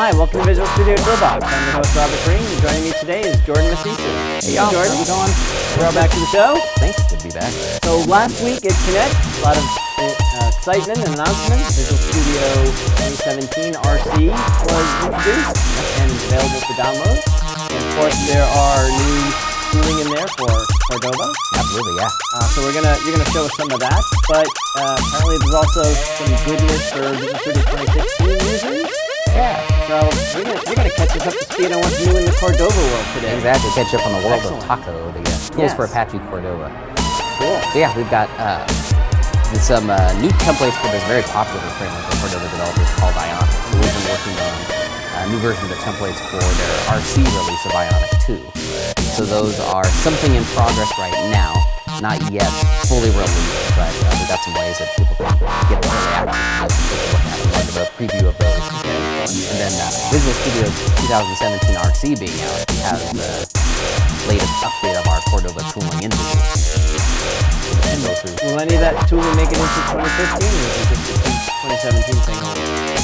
Hi, welcome to Visual Studio Toolbox. I'm your host, Robert Green, and joining me today is Jordan Macisu. Hey, y'all. Jordan. How's it going? Welcome back to the show. Thanks. Good to be back. So last week at Connect, a lot of excitement and announcements. Visual Studio 2017 RC was introduced and is available for download. And of course, there are new tooling in there for Cordova. Absolutely, yeah. So you're gonna show us some of that, but apparently there's also some goodness for Visual Studio 2016 users. Yeah. So you're gonna catch us up to speed on what's new in the Cordova world today. Exactly. Catch up on the world Excellent. of Taco, the tools for Apache Cordova. Cool. So yeah, we've got some new templates for this very popular framework for Cordova developers called Ionic. So we've been working on a new version of the templates for their RC release of Ionic 2. So those are something in progress right now, not yet fully released, but we've got some ways that people can get early access to take a look at them, like a preview of those. And then Visual Studio 2017 RC being out has the latest update of our Cordova tooling in Visual Studio. Will any of that tooling make it into 2015, or is it just a 2017 thing?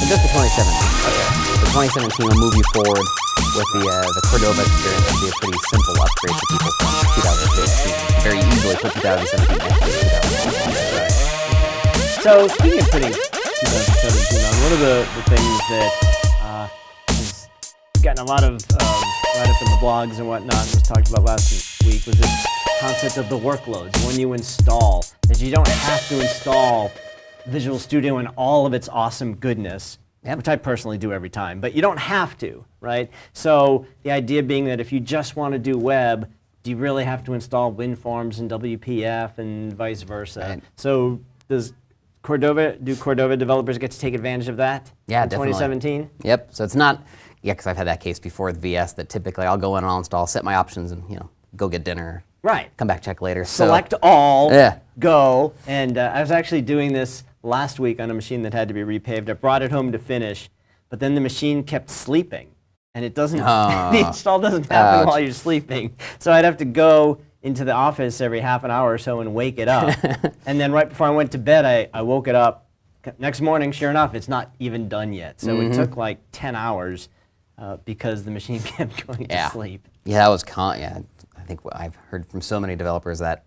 Just the 2017. Okay. The 2017 will move you forward with the Cordova experience. It'll be a pretty simple upgrade for people from 2015. Very easily put 2017 next to 2016. Right. So speaking of putting 2017 on, one of the things that has gotten a lot of write-up in the blogs and whatnot, was talked about last week, was this concept of the workloads. When you install, that you don't have to install Visual Studio and all of its awesome goodness, which I personally do every time, but you don't have to, right? So the idea being that if you just want to do web, do you really have to install WinForms and WPF and vice versa? Right. So do Cordova developers get to take advantage of that? Yeah, in definitely. 2017? Yep. So it's not, because I've had that case before with VS that typically I'll go in and I'll install, set my options, and go get dinner. Right. Come back, check later. Select all, Yeah. go. And I was actually doing this last week on a machine that had to be repaved. I brought it home to finish, but then the machine kept sleeping. And it doesn't, the install doesn't happen while you're sleeping. So I'd have to go into the office every half an hour or so and wake it up. And then right before I went to bed, I woke it up. Next morning, sure enough, it's not even done yet. So it took like 10 hours because the machine kept going to sleep. Yeah, that was I think I've heard from so many developers that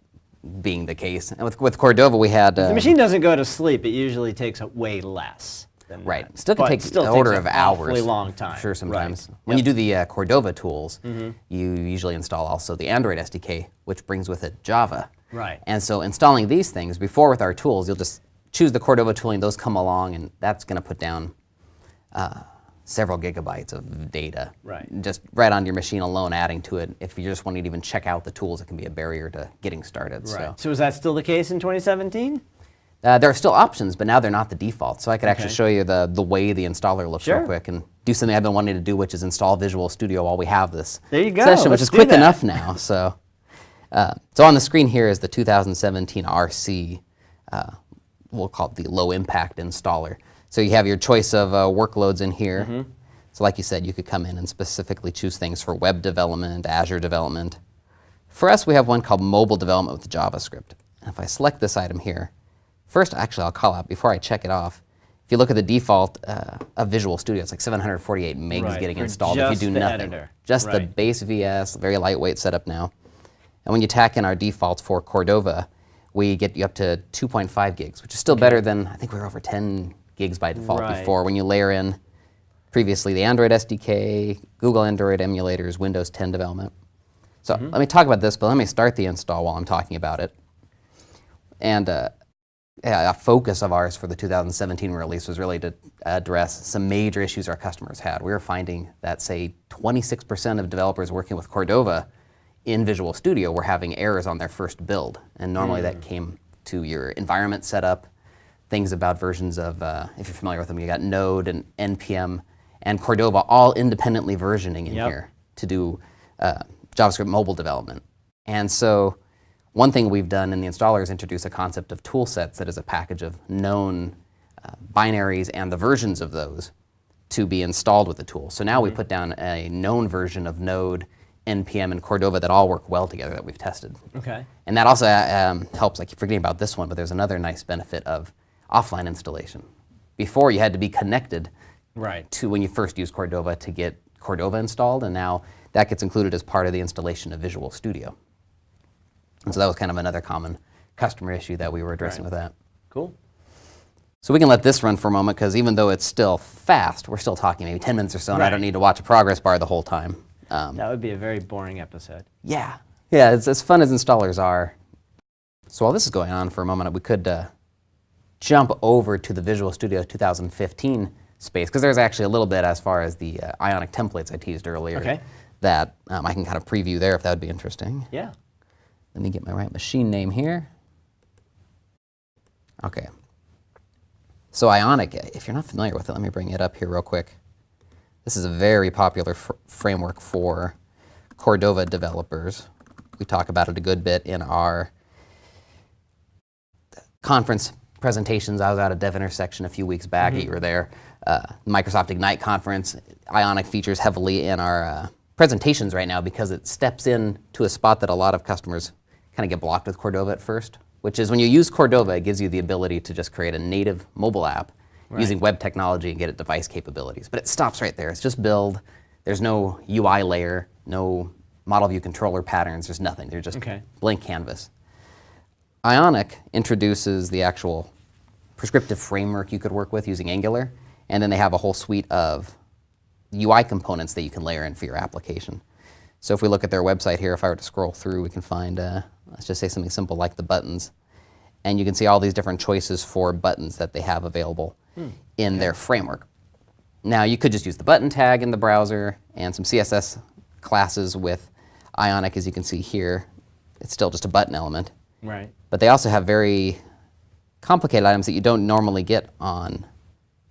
being the case. And with Cordova, we had... If the machine doesn't go to sleep, it usually takes way less than right. that. Still can take an order of hours. Awfully long time. Sure, sometimes. Right. When you do the Cordova tools, you usually install also the Android SDK, which brings with it Java. Right. And so installing these things, before with our tools, you'll just choose the Cordova tooling, those come along, and that's going to put down several gigabytes of data. Right. Just right on your machine alone, adding to it. If you just want to even check out the tools, it can be a barrier to getting started. Right. So is that still the case in 2017? There are still options, but now they're not the default. So I could actually show you the way the installer looks real quick and do something I've been wanting to do, which is install Visual Studio while we have this session, which is quick enough now. So, so on the screen here is the 2017 RC, we'll call it the low impact installer. So you have your choice of workloads in here. So like you said, you could come in and specifically choose things for web development, Azure development. For us, we have one called mobile development with JavaScript. And if I select this item here, first, actually, I'll call out, before I check it off, if you look at the default of Visual Studio, it's like 748 megs getting installed if you do nothing. Just the base VS, very lightweight setup now. And when you tack in our defaults for Cordova, we get you up to 2.5 gigs, which is still better than, I think we were over 10 gigs by default before. When you layer in previously the Android SDK, Google Android emulators, Windows 10 development. So let me talk about this, but let me start the install while I'm talking about it. And a focus of ours for the 2017 release was really to address some major issues our customers had. We were finding that, say, 26% of developers working with Cordova in Visual Studio were having errors on their first build. And normally that came to your environment setup, things about versions of, if you're familiar with them, you got Node and NPM and Cordova all independently versioning in here to do JavaScript mobile development. And so one thing we've done in the installer is introduce a concept of tool sets that is a package of known binaries and the versions of those to be installed with the tool. So now we put down a known version of Node, NPM, and Cordova that all work well together that we've tested. Okay. And that also helps, I keep forgetting about this one, but there's another nice benefit of offline installation. Before, you had to be connected to when you first use Cordova to get Cordova installed, and now that gets included as part of the installation of Visual Studio. And so that was kind of another common customer issue that we were addressing with that. Cool. So we can let this run for a moment, because even though it's still fast, we're still talking maybe 10 minutes or so, and I don't need to watch a progress bar the whole time. That would be a very boring episode. Yeah. Yeah, it's as fun as installers are. So while this is going on for a moment, we could jump over to the Visual Studio 2015 space, because there's actually a little bit as far as the Ionic templates I teased earlier that I can kind of preview there if that would be interesting. Yeah. Let me get my right machine name here. Okay. So Ionic, if you're not familiar with it, let me bring it up here real quick. This is a very popular framework for Cordova developers. We talk about it a good bit in our conference presentations. I was out at Dev Intersection a few weeks back. You were there. Microsoft Ignite conference. Ionic features heavily in our presentations right now because it steps in to a spot that a lot of customers kind of get blocked with Cordova at first, which is when you use Cordova, it gives you the ability to just create a native mobile app using web technology and get it device capabilities. But it stops right there. It's just build. There's no UI layer, no model view controller patterns. There's nothing. They're just blank canvas. Ionic introduces the actual prescriptive framework you could work with using Angular, and then they have a whole suite of UI components that you can layer in for your application. So if we look at their website here, if I were to scroll through, we can find, let's just say something simple like the buttons. And you can see all these different choices for buttons that they have available in their framework. Now, you could just use the button tag in the browser and some CSS classes with Ionic, as you can see here. It's still just a button element. Right. But they also have very complicated items that you don't normally get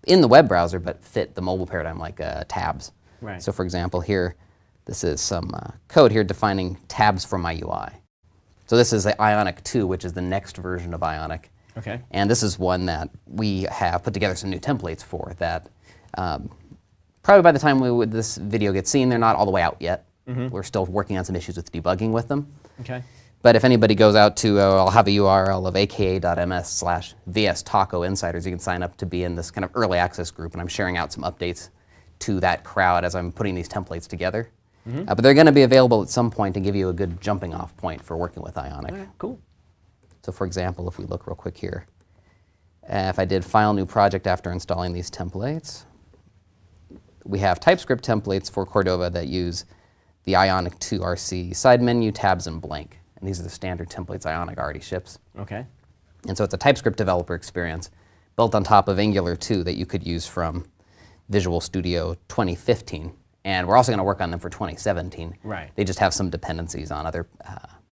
in the web browser, but fit the mobile paradigm, like tabs. Right. So for example, here, this is some code here defining tabs for my UI. So this is the Ionic 2, which is the next version of Ionic. Okay. And this is one that we have put together some new templates for that probably by the time this video gets seen, they're not all the way out yet. We're still working on some issues with debugging with them. Okay. But if anybody goes out to, I'll have a URL of aka.ms/vstaco-insiders, you can sign up to be in this kind of early access group, and I'm sharing out some updates to that crowd as I'm putting these templates together. But they're going to be available at some point to give you a good jumping off point for working with Ionic. All right, cool. So for example, if we look real quick here, if I did file new project after installing these templates, we have TypeScript templates for Cordova that use the Ionic 2 RC side menu, tabs, and blank. And these are the standard templates Ionic already ships. Okay. And so it's a TypeScript developer experience built on top of Angular 2 that you could use from Visual Studio 2015. And we're also going to work on them for 2017. Right. They just have some dependencies on other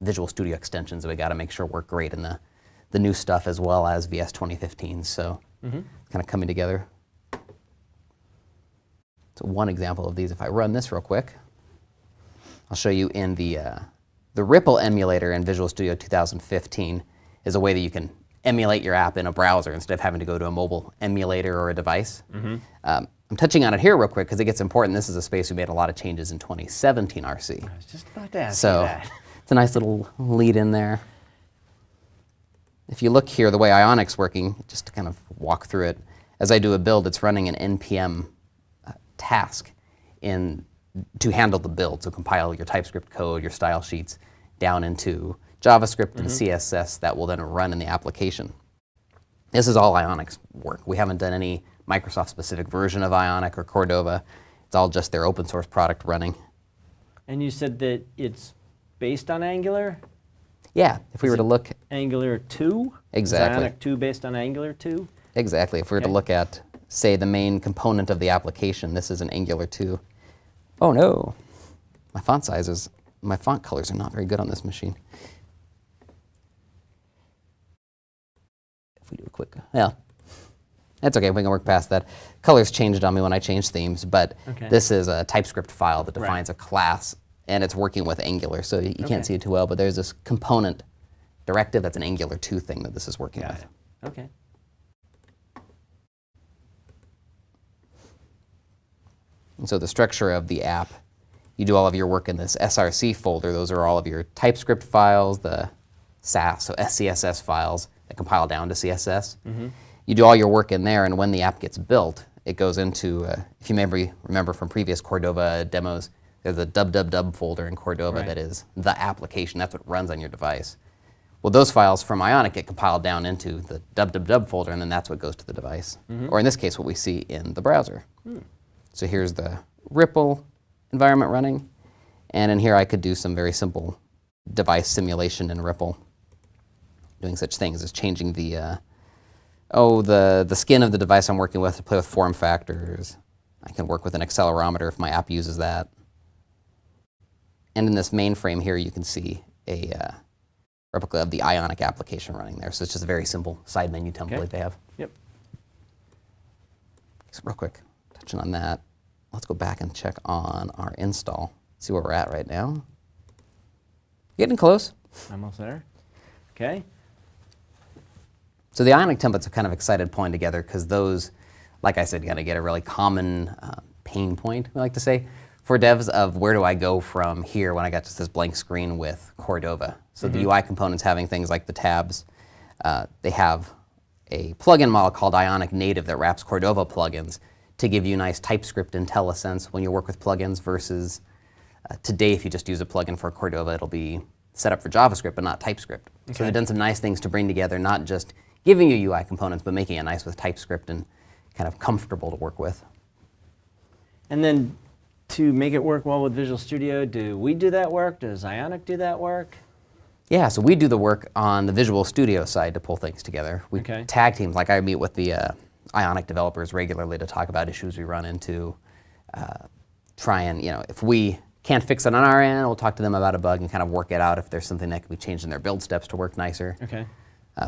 Visual Studio extensions that we got to make sure work great in the new stuff as well as VS 2015. So kind of coming together. So one example of these, if I run this real quick, I'll show you in the Ripple emulator in Visual Studio 2015 is a way that you can emulate your app in a browser instead of having to go to a mobile emulator or a device. I'm touching on it here real quick because it gets important. This is a space we made a lot of changes in 2017 RC. I was just about to ask you that. It's a nice little lead in there. If you look here, the way Ionic's working, just to kind of walk through it, as I do a build, it's running an npm task to handle the build, so compile your TypeScript code, your style sheets, down into JavaScript and CSS that will then run in the application. This is all Ionic's work. We haven't done any Microsoft-specific version of Ionic or Cordova. It's all just their open source product running. And you said that it's based on Angular? Yeah, if we were to look... Angular 2? Exactly. Is Ionic 2 based on Angular 2? Exactly. If we were to look at, say, the main component of the application, this is an Angular 2. Oh no, my font colors are not very good on this machine. If we do a quick, that's okay, we can work past that. Colors changed on me when I changed themes, but this is a TypeScript file that defines a class, and it's working with Angular, so you can't see it too well, but there's this component directive that's an Angular 2 thing that this is working with. Okay. And so the structure of the app, you do all of your work in this SRC folder. Those are all of your TypeScript files, the SAS, so SCSS files that compile down to CSS. You do all your work in there, and when the app gets built, it goes into, if you remember from previous Cordova demos, there's a dub folder in Cordova that is the application. That's what runs on your device. Well, those files from Ionic get compiled down into the dub folder, and then that's what goes to the device. Or in this case, what we see in the browser. So here's the Ripple environment running. And in here, I could do some very simple device simulation in Ripple, doing such things as changing the skin of the device I'm working with to play with form factors. I can work with an accelerometer if my app uses that. And in this mainframe here, you can see a replica of the Ionic application running there. So it's just a very simple side menu template they have. Yep. So real quick, touching on that, let's go back and check on our install. See where we're at right now. Getting close. Almost there. Okay. So the Ionic templates are kind of excited pulling together because those, like I said, kind of get a really common pain point, we like to say, for devs of where do I go from here when I got just this blank screen with Cordova. So the UI components having things like the tabs, they have a plugin model called Ionic Native that wraps Cordova plugins to give you nice TypeScript IntelliSense when you work with plugins versus today if you just use a plugin for Cordova, it'll be set up for JavaScript but not TypeScript. So they've done some nice things to bring together, not just giving you UI components but making it nice with TypeScript and kind of comfortable to work with. And then to make it work well with Visual Studio, do we do that work? Does Ionic do that work? Yeah, so we do the work on the Visual Studio side to pull things together. We tag teams, like I meet with the Ionic developers regularly to talk about issues we run into, try and, if we can't fix it on our end, we'll talk to them about a bug and kind of work it out if there's something that can be changed in their build steps to work nicer. Okay.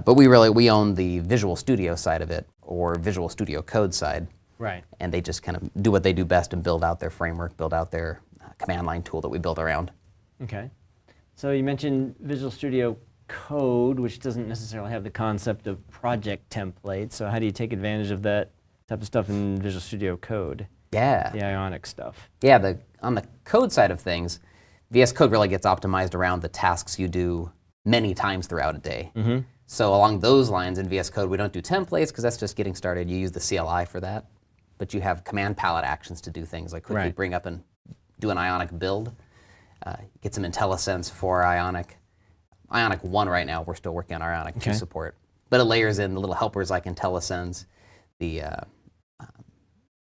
But we own the Visual Studio side of it, or Visual Studio Code side. Right. And they just kind of do what they do best and build out their framework, build out their command line tool that we build around. Okay. So you mentioned Visual Studio Code, which doesn't necessarily have the concept of project templates. So how do you take advantage of that type of stuff in Visual Studio Code? Yeah. The Ionic stuff. Yeah, on the code side of things, VS Code really gets optimized around the tasks you do many times throughout a day. So along those lines in VS Code, we don't do templates because that's just getting started. You use the CLI for that. But you have command palette actions to do things like quickly bring up and do an Ionic build, get some IntelliSense for Ionic. Ionic 1 right now, we're still working on our Ionic 2 support. But it layers in the little helpers like IntelliSense, the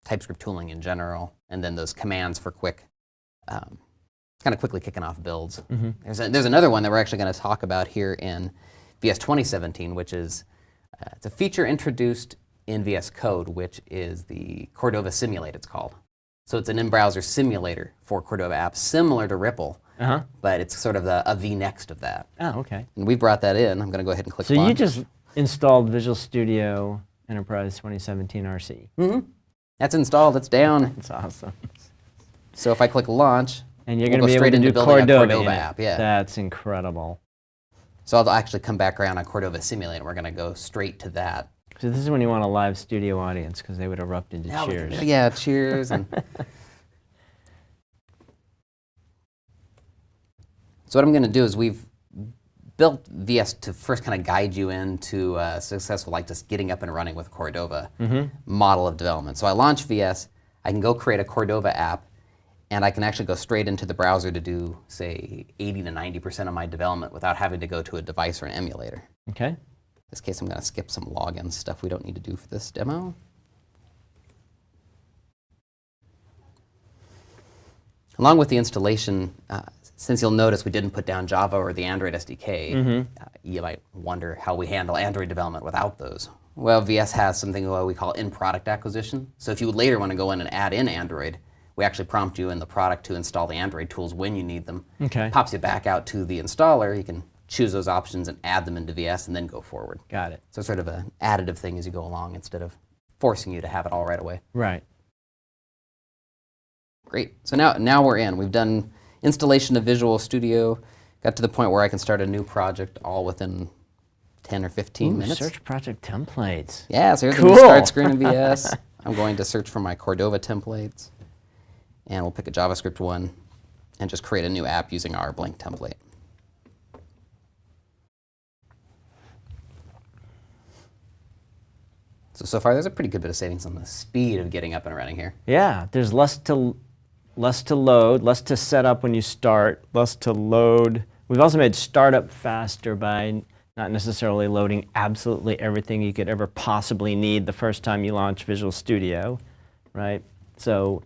TypeScript tooling in general, and then those commands for quick, kind of quickly kicking off builds. There's another one that we're actually going to talk about here in VS 2017, which is it's a feature introduced in VS Code, which is the Cordova Simulate, it's called. So it's an in-browser simulator for Cordova apps, similar to Ripple, but it's sort of a vNext of that. Oh, okay. And we brought that in. I'm going to go ahead and click So launch. you just installed Visual Studio Enterprise 2017 RC. That's installed. It's down. That's awesome. So if I click launch, and you're going to be able to do Cordova app. Yeah. That's incredible. So I'll actually come back around on Cordova Simulate, and we're going to go straight to that. So this is when you want a live studio audience, because they would erupt into cheers. Yeah, cheers. And so what I'm going to do is we've built VS to first kind of guide you into a successful, like just getting up and running with Cordova model of development. So I launch VS, I can go create a Cordova app, and I can actually go straight into the browser to do, say, 80 to 90% of my development without having to go to a device or an emulator. Okay. In this case, I'm going to skip some login stuff we don't need to do for this demo. Along with the installation, since you'll notice we didn't put down Java or the Android SDK, you might wonder how we handle Android development without those. Well, VS has something we call in-product acquisition. So if you later want to go in and add in Android, we actually prompt you in the product to install the Android tools when you need them. Okay. Pops you back out to the installer. You can choose those options and add them into VS and then go forward. Got it. So sort of an additive thing as you go along instead of forcing you to have it all right away. Right. Great. So now we're in. We've done installation of Visual Studio, got to the point where I can start a new project all within 10 or 15 minutes. Search project templates. Yeah, so here's the new start screen in VS. I'm going to search for my Cordova templates, and we'll pick a JavaScript one and just create a new app using our blank template. So far, there's a pretty good bit of savings on the speed of getting up and running here. Yeah, there's less to load, less to set up when you start, less to load. We've also made startup faster by not necessarily loading absolutely everything you could ever possibly need the first time you launch Visual Studio, right? So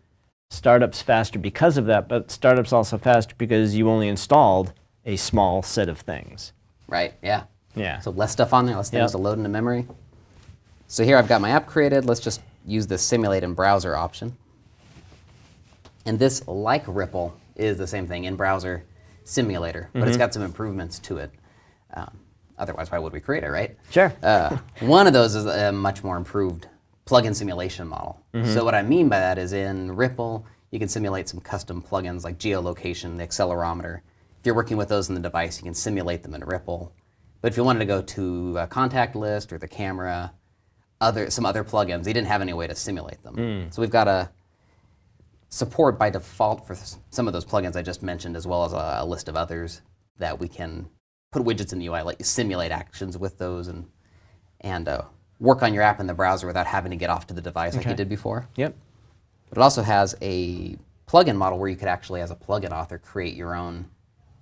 startup's faster because of that, but startup's also faster because you only installed a small set of things. Right, yeah. Yeah. So less stuff on there, less things to load into memory. So here I've got my app created. Let's just use the Simulate in Browser option. And this, like Ripple, is the same thing, in-browser simulator, but it's got some improvements to it. Otherwise, why would we create it, right? Sure. One of those is a much more improved plugin simulation model. So what I mean by that is in Ripple, you can simulate some custom plugins like geolocation, the accelerometer. If you're working with those in the device, you can simulate them in Ripple. But if you wanted to go to a contact list or the camera, some other plugins, they didn't have any way to simulate them. So we've got a support by default for some of those plugins I just mentioned, as well as a list of others that we can put widgets in the UI, let you simulate actions with those and work on your app in the browser without having to get off to the device like you did before. Yep. But it also has a plugin model where you could actually, as a plugin author, create your own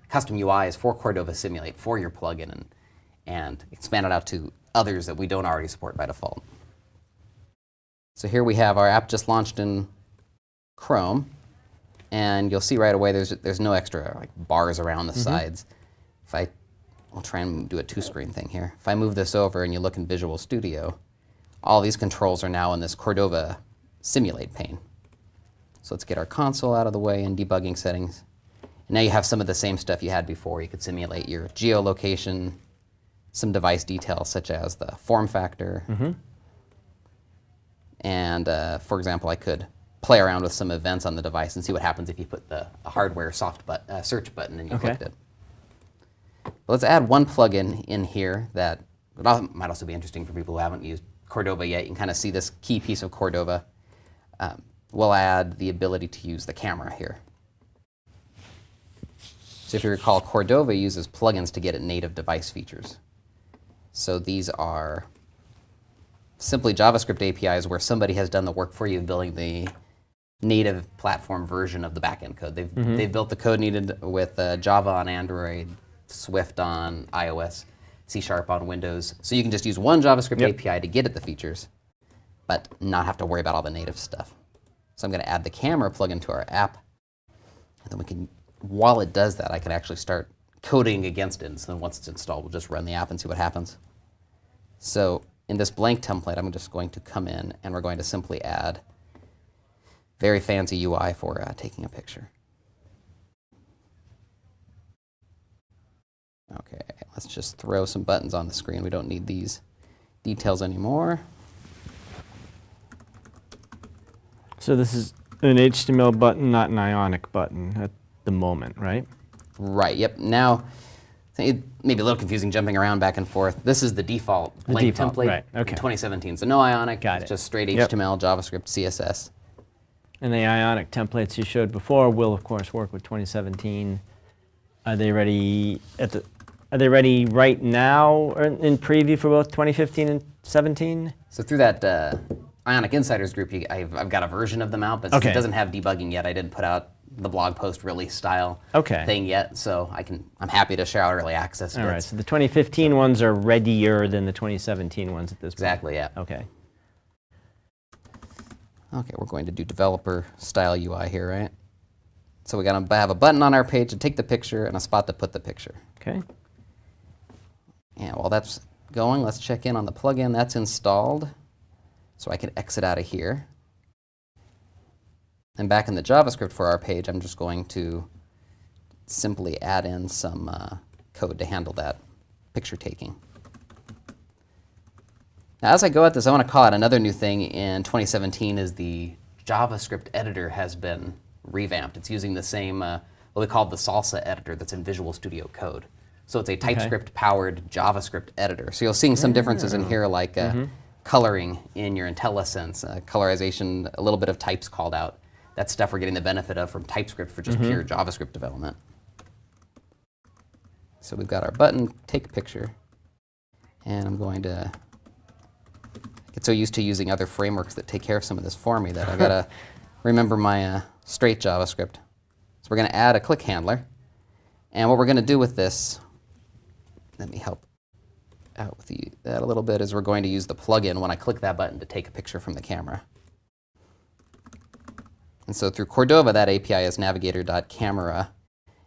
custom UIs for Cordova Simulate for your plugin and expand it out to others that we don't already support by default. So here we have our app just launched in Chrome, and you'll see right away there's no extra like bars around the sides. If I'll try and do a two-screen thing here. If I move this over and you look in Visual Studio, all these controls are now in this Cordova Simulate pane. So let's get our console out of the way in debugging settings. And now you have some of the same stuff you had before. You could simulate your geolocation, some device details such as the form factor. And for example, I could play around with some events on the device and see what happens if you put a hardware search button and you clicked it. But let's add one plugin in here that might also be interesting for people who haven't used Cordova yet. You can kind of see this key piece of Cordova. We'll add the ability to use the camera here. So if you recall, Cordova uses plugins to get at native device features. So these are simply JavaScript APIs where somebody has done the work for you building the native platform version of the backend code. They've built the code needed with Java on Android, Swift on iOS, C# on Windows. So you can just use one JavaScript API to get at the features, but not have to worry about all the native stuff. So I'm going to add the camera plugin to our app, and then we can, while it does that, I can actually start coding against it. And so then once it's installed, we'll just run the app and see what happens. So in this blank template, I'm just going to come in and we're going to simply add very fancy UI for taking a picture. Okay, let's just throw some buttons on the screen. We don't need these details anymore. So this is an HTML button, not an Ionic button at the moment, right? Right, yep. Now, it may be a little confusing jumping around back and forth. This is the default blank template in 2017. So no Ionic, it's just straight HTML, JavaScript, CSS. And the Ionic templates you showed before will, of course, work with 2017. Are they ready right now or in preview for both 2015 and 17? So through that Ionic Insiders group, I've got a version of them out, but it doesn't have debugging yet. I didn't put out the blog post release style thing yet, so I'm happy to share out early access. All right, so the 2015 ones are readier than the 2017 ones at this point. Exactly, yeah. Okay. Okay, we're going to do developer style UI here, right? So we got to have a button on our page to take the picture and a spot to put the picture. Okay. And while that's going, let's check in on the plugin. That's installed. So I can exit out of here. And back in the JavaScript for our page, I'm just going to simply add in some code to handle that picture taking. Now, as I go at this, I want to call out another new thing in 2017 is the JavaScript editor has been revamped. It's using the same, what we call the Salsa editor that's in Visual Studio Code. So it's a TypeScript-powered JavaScript editor. So you'll see some differences in here, like coloring in your IntelliSense, colorization, a little bit of types called out. That's stuff we're getting the benefit of from TypeScript for just pure JavaScript development. So we've got our button, take picture, and I'm going to get so used to using other frameworks that take care of some of this for me that I gotta remember my straight JavaScript. So we're gonna add a click handler. And what we're gonna do with this, let me help out with that a little bit, is we're going to use the plugin when I click that button to take a picture from the camera. And so through Cordova, that API is navigator.camera.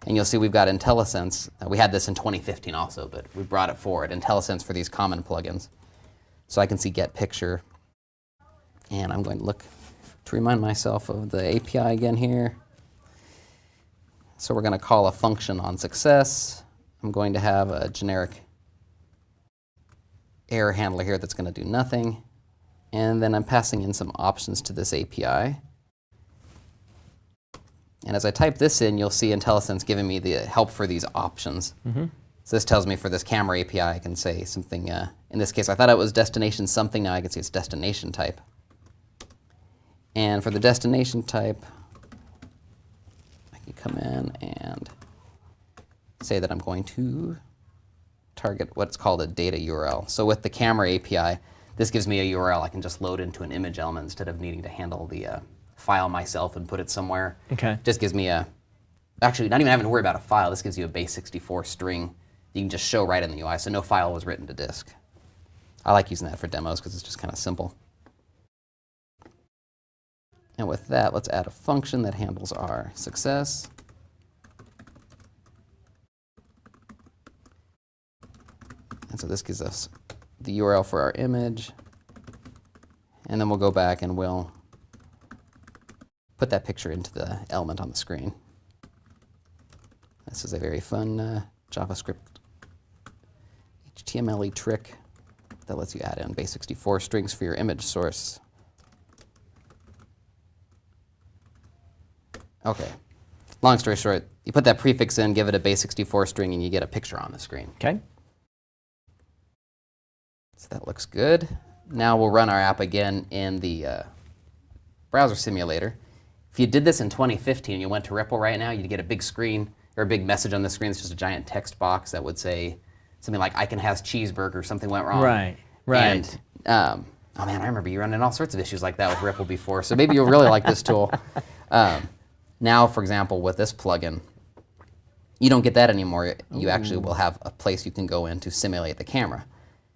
And you'll see we've got IntelliSense. We had this in 2015 also, but we brought it forward. IntelliSense for these common plugins. So I can see get picture. And I'm going to look to remind myself of the API again here. So we're going to call a function on success. I'm going to have a generic error handler here that's going to do nothing. And then I'm passing in some options to this API. And as I type this in, you'll see IntelliSense giving me the help for these options. Mm-hmm. So this tells me for this camera API, I can say something, in this case, I thought it was destination something. Now I can see it's destination type. And for the destination type, I can come in and say that I'm going to target what's called a data URL. So with the camera API, this gives me a URL I can just load into an image element instead of needing to handle the file myself and put it somewhere. Okay. Just gives me actually not even having to worry about a file, this gives you a base64 string you can just show right in the UI, so no file was written to disk. I like using that for demos because it's just kind of simple. And with that, let's add a function that handles our success. And so this gives us the URL for our image. And then we'll go back and we'll put that picture into the element on the screen. This is a very fun JavaScript HTML-y trick that lets you add in base64 strings for your image source. Okay, long story short, you put that prefix in, give it a base64 string, and you get a picture on the screen. Okay. So that looks good. Now we'll run our app again in the browser simulator. If you did this in 2015 and you went to REPL right now, you'd get a big screen or a big message on the screen. It's just a giant text box that would say something like "Icon has cheeseburger," something went wrong. Right. And oh man, I remember you running all sorts of issues like that with REPL before. So maybe you'll really like this tool. Now, for example, with this plugin, you don't get that anymore. You actually will have a place you can go in to simulate the camera.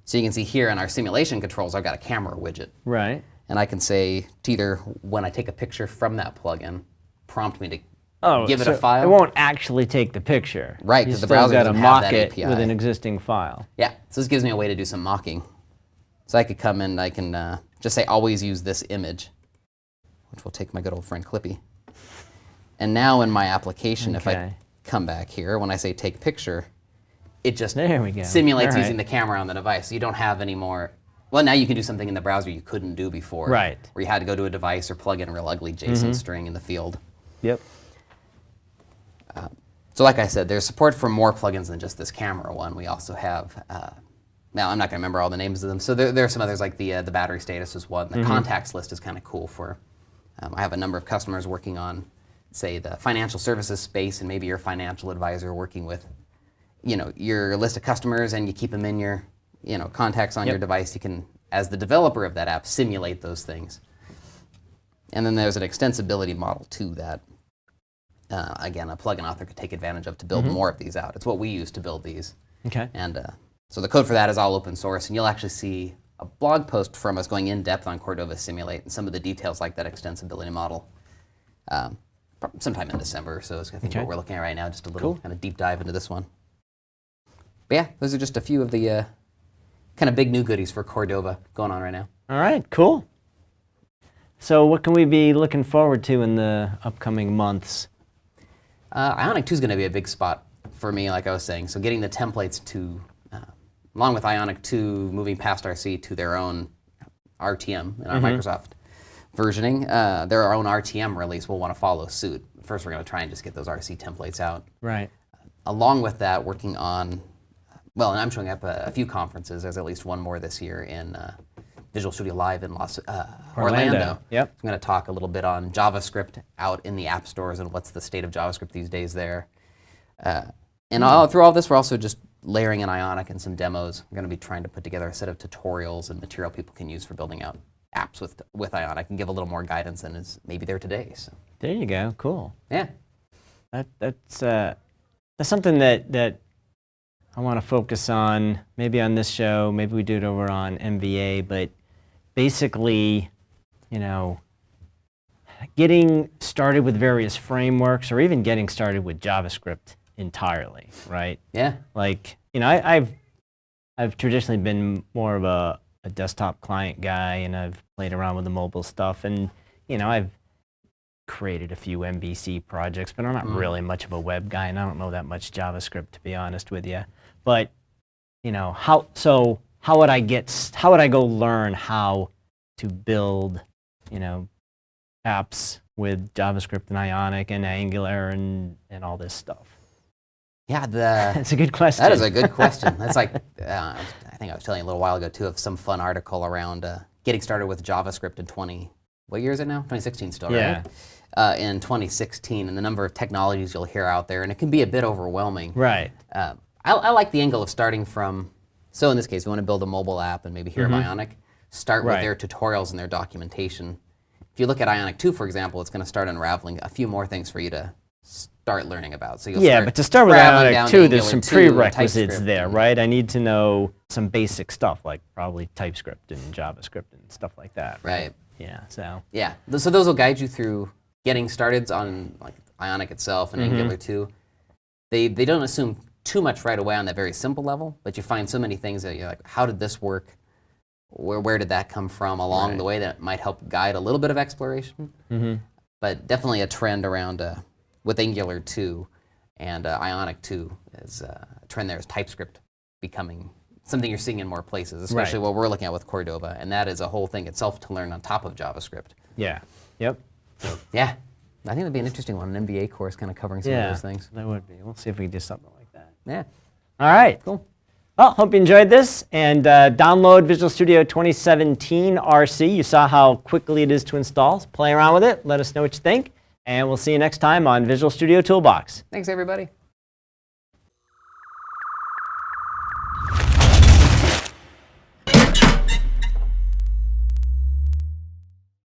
So you can see here in our simulation controls, I've got a camera widget. Right. And I can say to either, when I take a picture from that plugin, prompt me to give it a file. It won't actually take the picture. Right, because the browser doesn't have that API. You still got to mock it with an existing file. Yeah, so this gives me a way to do some mocking. So I could come in, I can just say always use this image, which will take my good old friend Clippy. And now in my application, if I come back here, when I say take picture, it just simulates using the camera on the device. So you don't have any more. Well, now you can do something in the browser you couldn't do before. Right. Where you had to go to a device or plug in a real ugly JSON string in the field. Yep. So like I said, there's support for more plugins than just this camera one. We also have, now I'm not going to remember all the names of them. So there are some others like the battery status is one. The contacts list is kind of cool for, I have a number of customers working on, say, the financial services space, and maybe your financial advisor working with, your list of customers, and you keep them in your, contacts on your device. You can, as the developer of that app, simulate those things. And then there's an extensibility model to that. Again, a plugin author could take advantage of to build more of these out. It's what we use to build these. Okay. And so the code for that is all open source, and you'll actually see a blog post from us going in depth on Cordova Simulate and some of the details like that extensibility model. Sometime in December, so it's I think what we're looking at right now, just a little kind of deep dive into this one. But yeah, those are just a few of the kind of big new goodies for Cordova going on right now. All right, cool. So what can we be looking forward to in the upcoming months? Ionic 2 is going to be a big spot for me, like I was saying. So getting the templates to, along with Ionic 2, moving past RC to their own RTM in our Microsoft versioning, their own RTM release will want to follow suit. First, we're going to try and just get those RC templates out. Right. Along with that, working on, well, and I'm showing up at a few conferences. There's at least one more this year in Visual Studio Live in Orlando. Yep. I'm going to talk a little bit on JavaScript out in the app stores and what's the state of JavaScript these days there. And through all this, we're also just layering in Ionic and some demos. We're going to be trying to put together a set of tutorials and material people can use for building out apps with Ionic and give a little more guidance than is maybe there today. So. There you go. Cool. Yeah. That's something that I want to focus on, maybe on this show, maybe we do it over on MVA, but basically, you know, getting started with various frameworks or even getting started with JavaScript entirely, right? Yeah. Like, you know, I've traditionally been more of a desktop client guy, and I've played around with the mobile stuff, and, you know, I've created a few MVC projects, but I'm not really much of a web guy, and I don't know that much JavaScript, to be honest with you. But, you know, how would I go learn how to build, you know, apps with JavaScript and Ionic and Angular and all this stuff? Yeah, that's a good question. That is a good question. That's like, I think I was telling you a little while ago, too, of some fun article around getting started with JavaScript in what year is it now? 2016 still, right? Yeah. In 2016, and the number of technologies you'll hear out there, and it can be a bit overwhelming. Right. I like the angle of starting from, so in this case, we want to build a mobile app and maybe hear of Ionic, start with their tutorials and their documentation. If you look at Ionic 2, for example, it's going to start unraveling a few more things for you to start learning about. So you'll but to start with Ionic 2, there's some prerequisites there, right? I need to know some basic stuff, like probably TypeScript and JavaScript and stuff like that. Right. Yeah, so. Yeah, so those will guide you through getting started on like Ionic itself and Angular 2. They don't assume too much right away on that very simple level, but you find so many things that you're like, how did this work? Where did that come from along the way that might help guide a little bit of exploration? But definitely a trend around with Angular 2 and Ionic 2 is a trend there is TypeScript becoming something you're seeing in more places, especially what we're looking at with Cordova, and that is a whole thing itself to learn on top of JavaScript. Yeah. Yep. So, yeah. I think that'd be an interesting one, an MBA course kind of covering some of those things. That would be. We'll see if we can do something like that. Yeah. All right. Cool. Well, hope you enjoyed this, and download Visual Studio 2017 RC. You saw how quickly it is to install. Play around with it. Let us know what you think, and we'll see you next time on Visual Studio Toolbox. Thanks, everybody.